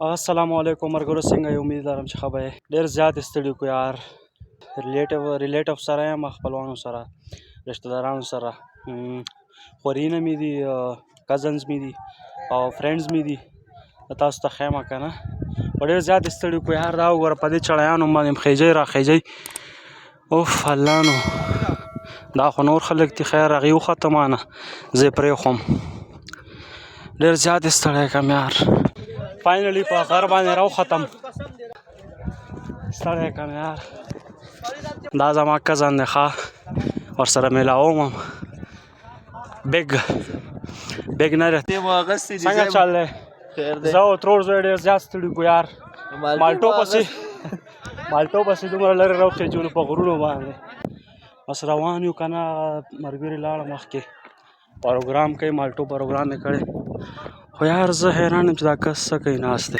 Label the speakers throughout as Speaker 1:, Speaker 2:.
Speaker 1: السلام علیکم مرګرو څنګه یې امید لرم چې ښه به یې ډېر زیات ستړي کو یار ریلیټیو سره یم خپلوانو سره رشته دارانو سره خورینه مې دي کزنز مې دي او فرینډز مې دي تاسو ته ښیم که نه په ډېر زیات ستړي کو یار دا وګوره په دې چړیانو باندې خیجی را خیجی اوف الله نو دا خو نور خلک دي خیر هغې وخته مانه زه یې پرېښوم ډېر زیات ستړی کم یار فاینلی په غر باندې راوختم ستړی کم یار دا زما کزن دی ښه ورسره میلاوم هم بیګ نه دی څنګه چل دی زه او ترور زوی ډېر زیات ستړي کو یار مالټو پسې دومره لرې راوخېجولو په غرونو باندې بس روان یو که نه ملګري لاړه مخکې پروګرام کوي مالټو پروګرام یې کړی خو یار زه حیران یم چې دا کس څه کوي ناست دی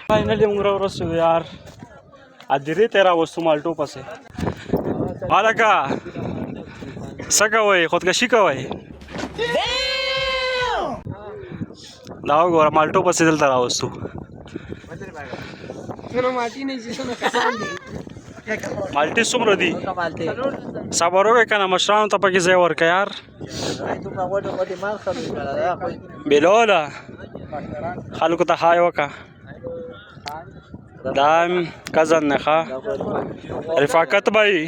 Speaker 1: فاینلي موږ راورسېدو یار ادرې ته یې راوستو مالټو پسې هلکه څه کوئ خودکشي کوئ دا وګوره مالټو پسې دلته راوستو مالټې څومره دي صبر وکړئ که نه مشرانو ته پکې ځای ورکړه یار بلوله خلکو ته های وکړه دا کزن دی ښه رفاقت بھائی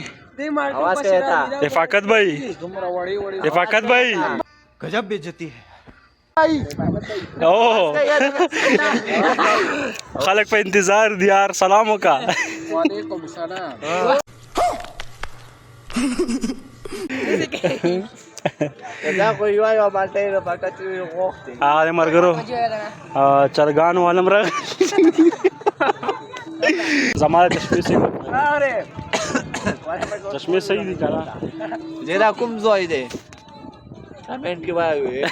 Speaker 2: गजब बेइज्जती है
Speaker 1: اوه خلک په انتظار دي یار سلام وکړه
Speaker 3: وعلیکم السلام
Speaker 2: دا خو یو مالټې رفاقت غوښتې
Speaker 1: هغه ملګرو چرګان والم راغلی زما د چشمې صحیح دي که نه
Speaker 2: دا کوم ځای دی کمنټ کې وایي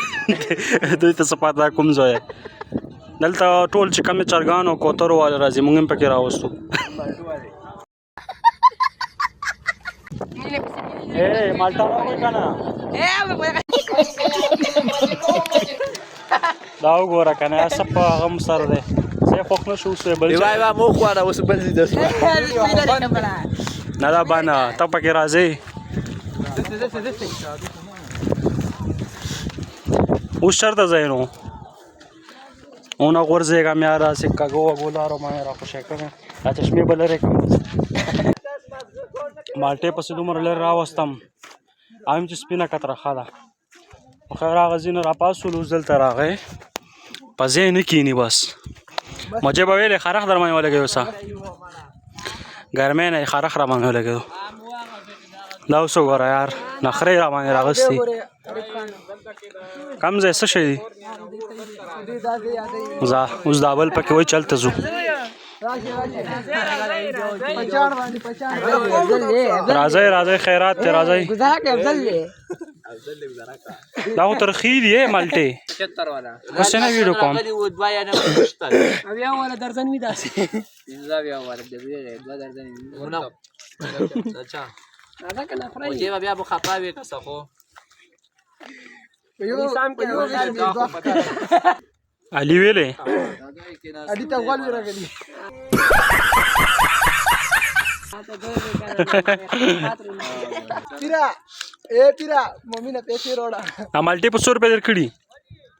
Speaker 1: دوی ته څه پته کوم ځای دلته ټول چې کومې چرګان او کوترو والا راځي موږ هم پکې راوستو مالټا راوړئ که نه دا وګوره که نه څه په هغه م سر دی څه یې خوښ نه شو اوس بل
Speaker 2: مو خواړه اوس بل دي
Speaker 1: نه دا بانه ته پکې راځئ اوس چېرته ځئ نو ونه غورځېږم یاره هسې کږو وږو لارو باندې راخوشی کړم دا چشمې به لرې کړم مالټې پسې دومره لرې راوستم هم چې سپینه کتره ښه ده خو خیر هغه ځینې راپاڅولو اوس دلته راغی په ځای نه کښېني بس مجھے به ویلې خرخ در باندې ولګوي اوسه ګرمۍ نه یې خرخ را باندې ولګېدو دا اوس وګوره یار نخرې را باندې راغستې کم ځای څه شی دي اوس دا بل پکې وایي چلته ځو راځئ خیرات ته راځئ دا خو ترخی دي مالټې اوس نه ویډیو کوم
Speaker 2: بیا به خفا وي که څه خو
Speaker 1: علي ویلې مالټې په 100 روپۍ درکړي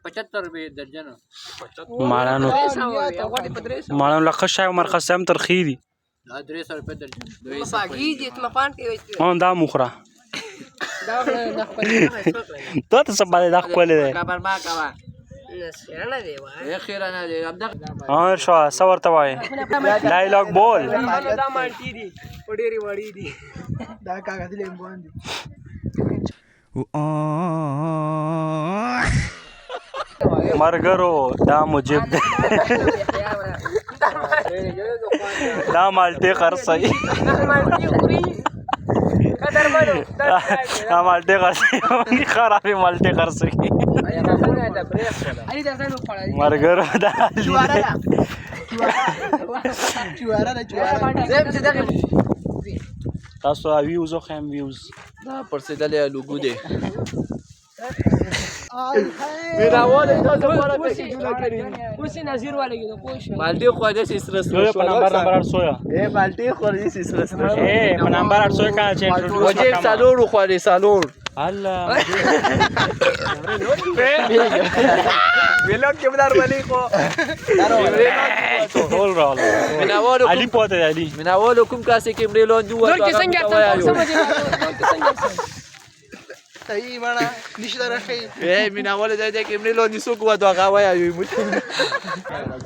Speaker 3: 75 روپے درجن
Speaker 1: مالانو لکه شای او مرخص هم ترخی دي
Speaker 3: 300 روپے درجن
Speaker 1: دا مخره ته څه باندې دا ښکلی دی شو څه ورته وایې ډایلاګ بول مرګرو دا مجيب دی دا مالټې خرڅوي مالټې خرڅوي خرابې مالټې خرڅوي مرګرو دا تاسو ویوز او خیم ویوز
Speaker 2: دا پرسیدلې لوګو دی میرا وله تاسو لپاره پکې جوړه کړی مالټي خو دې سره
Speaker 1: Yo په نمبر 800
Speaker 2: اے مالټي خو دې سره
Speaker 1: په نمبر 800 کا چې انټروډیوس
Speaker 2: وجه سالور خو دې سالور
Speaker 1: الله
Speaker 2: ویلون کې بدار باندې خو
Speaker 1: ټول رااله
Speaker 2: مناوالو
Speaker 1: علي پوته علي
Speaker 2: مناوالو کوم کاسه کې مریلون دوه
Speaker 4: صحیح باندې نشته راخی
Speaker 2: اے مناوالو دې کې مریلون دي سو کو دوه غوايا یو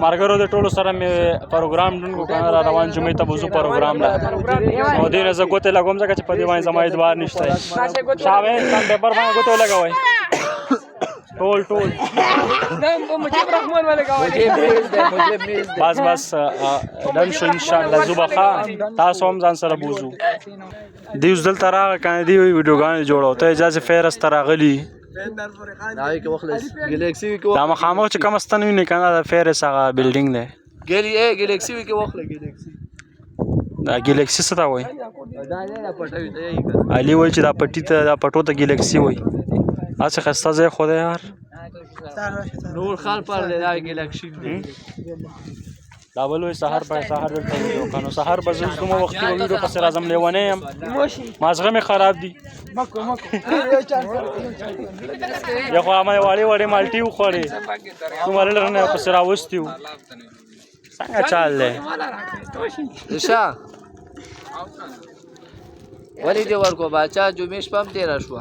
Speaker 1: مارګرو د ټولو سره مې پروګرام ډونګو کنه را روان جمعې ته وځو پروګرام لا او دې نه زه ګوته لګوم ځکه چې په دې باندې زما اعتبار نشته شاوې تم پیپر باندې ګوته لګوي ټول
Speaker 4: مجيب رحمان والا گاوي
Speaker 1: بس دم شو ان شاء الله زوبخه تاسو هم ځان سره بوزو دی وزل تراغه کنه دی ویډیوګان جوړو ته اجازه فیرس تراغلی
Speaker 2: نای کې وخت ګلیکسي کې
Speaker 1: دا مخامخ چې کوم ستنوي نه کنه دا فیرس هغه بلډینګ دی
Speaker 2: ګلیکسي کې وخت ګلیکسي
Speaker 1: دا ګلیکسي څه تا وای
Speaker 2: دا نه پټوي ته
Speaker 1: علي وای چې دا پټی ته دا پټو ته ګلیکسي وای اڅه خسته ځای خو دی یار
Speaker 2: نور خال پر دا ګلیکسي
Speaker 1: دا بلوي سحر په سحر ته ویډیو کنو سحر بزز کوم وخت کې ویډیو پس راځم لیونه يم مازغه می خراب دي یا خو ما وړي مالټي وخوري کومه لرنه پس راوستیو څنګه چال له
Speaker 2: شا ولی دی ورکو باچا جمعې شپم تیر شو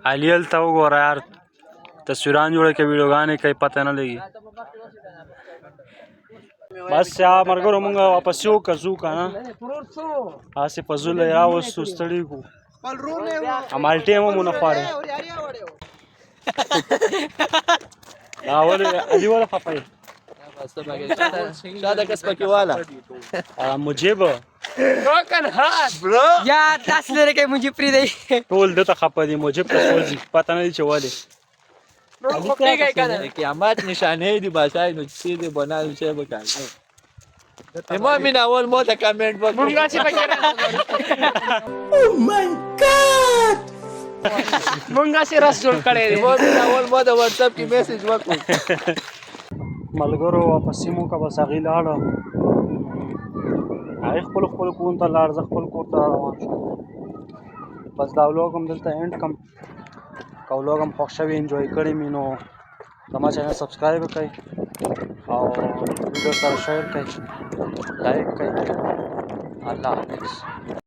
Speaker 1: علي ال تا وګوره یار تصویران جوړه کې ویډیوګانې کوي پته نه لګي بس یا مرګرو مونږ واپس یو کزو کنه اسه پزول یا وستو ستړي کو امالټي مو مونږ خوري اول علي ولا خفای
Speaker 2: شاده کس پکې والا
Speaker 1: مجيب
Speaker 4: روکن هات برو یا تاسو لري کې مجيب پری دی
Speaker 1: ټول دته خپه دي مجيب ته سوځي پته نه دي چواله
Speaker 4: برو پیګای کنه
Speaker 2: قیامت نشانه دی باشای نو چې دې بنال شي وکړي امام من اول مو ته کمنټ وکړه
Speaker 4: مونږه چې پکې او مای ګاډ مونږه چې راس جوړ کړی دی
Speaker 2: امام من اول مو ته واتس اپ کې میسج وکړ
Speaker 1: ملګرو واپس مو کا بس غی لاړه هغه خپل کون ته لاړ ځ خپل کور ته روان شو بس دا ولاګ هم دلته اینډ کم کاولوګ هم خوښ شوی انجوای کړی مینو زما چینل سبسکرایب کړئ او ویډیو سره شیر کړئ لایک کړئ الله حافظ